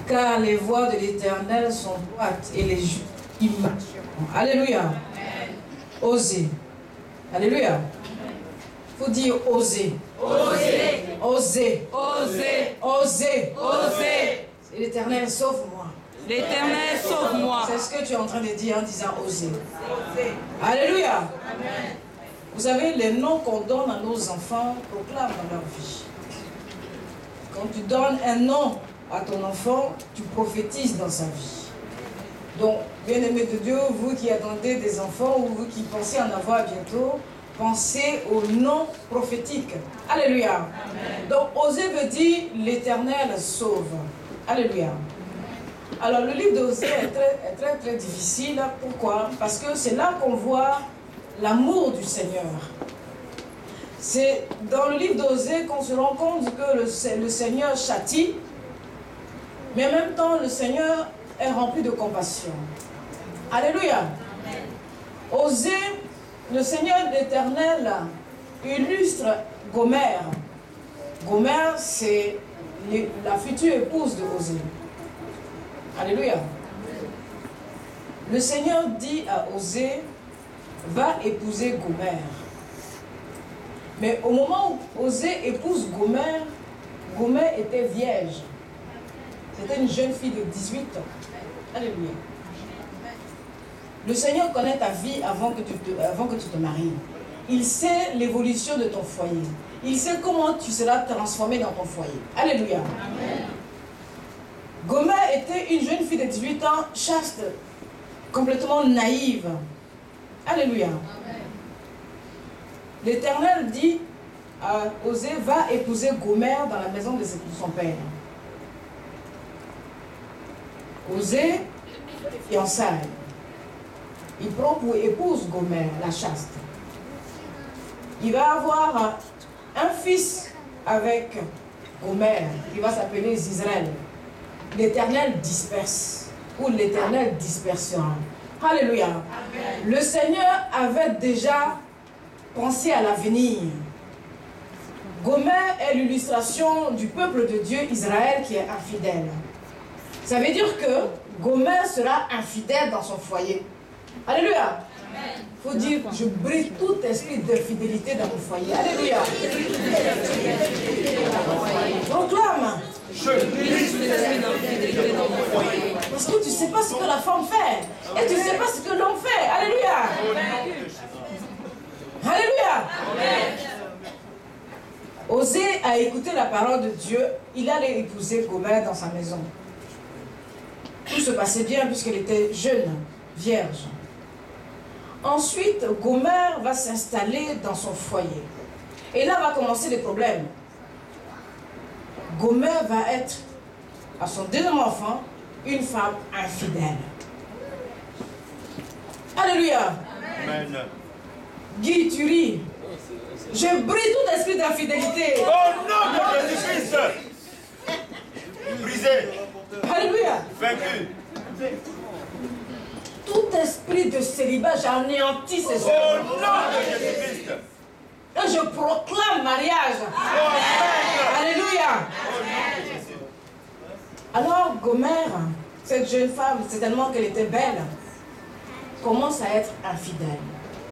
Car les voies de l'Éternel sont droites et les justes y marcheront. Alléluia. Oser. Alléluia. Il faut dire oser. Oser. Oser. Oser. Oser. Oser. L'Éternel, sauve-moi. L'Éternel, sauve-moi. C'est ce que tu es en train de dire en disant oser. Alléluia. Amen. Vous savez, les noms qu'on donne à nos enfants proclament dans leur vie. Quand tu donnes un nom à ton enfant, tu prophétises dans sa vie. Donc, bien-aimés de Dieu, vous qui attendez des enfants ou vous qui pensez en avoir bientôt, pensez au nom prophétique. Alléluia. Amen. Donc, oser veut dire l'Éternel sauve. Alléluia. Alors, le livre d'Osée est très difficile. Pourquoi? Parce que c'est là qu'on voit l'amour du Seigneur. C'est dans le livre d'Osée qu'on se rend compte que le Seigneur châtie, mais en même temps, le Seigneur est rempli de compassion. Alléluia. Osée, le Seigneur l'Éternel illustre Gomère. Gomère, c'est la future épouse de Osée. Alléluia. Le Seigneur dit à Osée, va épouser Gomère. Mais au moment où Osée épouse Gomère, Gomère était vierge. C'était une jeune fille de 18 ans. Alléluia. Le Seigneur connaît ta vie avant que tu te maries. Il sait l'évolution de ton foyer. Il sait comment tu seras transformé dans ton foyer. Alléluia. Amen. Gomère était une jeune fille de 18 ans, chaste, complètement naïve. Alléluia. L'Éternel dit à Osée, va épouser Gomère dans la maison de son père. Osée, fiançailles. Il prend pour épouse Gomère, la chaste. Il va avoir un fils avec Gomère, qui va s'appeler Israël. L'Éternel disperse, ou l'Éternel dispersera. Alléluia. Amen. Le Seigneur avait déjà pensé à l'avenir. Gomère est l'illustration du peuple de Dieu, Israël, qui est infidèle. Ça veut dire que Gomère sera infidèle dans son foyer. Alléluia. Il faut dire, je brise tout esprit d'infidélité dans mon foyer. Alléluia. Proclame. Je brise l'esprit d'infidélité dans mon foyer. Parce que tu ne sais pas ce que la femme fait. Et tu ne sais pas ce que l'homme fait. Alléluia. Alléluia. Osée a écouté la parole de Dieu. Il allait épouser Gomère dans sa maison. Tout se passait bien puisqu'elle était jeune, vierge. Ensuite, Gomère va s'installer dans son foyer. Et là va commencer les problèmes. Gomère va être, à son deuxième enfant, une femme infidèle. Alléluia. Amen. Guy, tu ris. Je brise tout esprit d'infidélité. Au nom de Jésus-Christ. Brisé. Alléluia. Vaincu. Tout esprit de célibat, j'anéantis ces œuvres. Au nom de Jésus-Christ. Et je proclame mariage. Amen. Alléluia. Alors Gomère, cette jeune femme, c'est tellement qu'elle était belle, commence à être infidèle.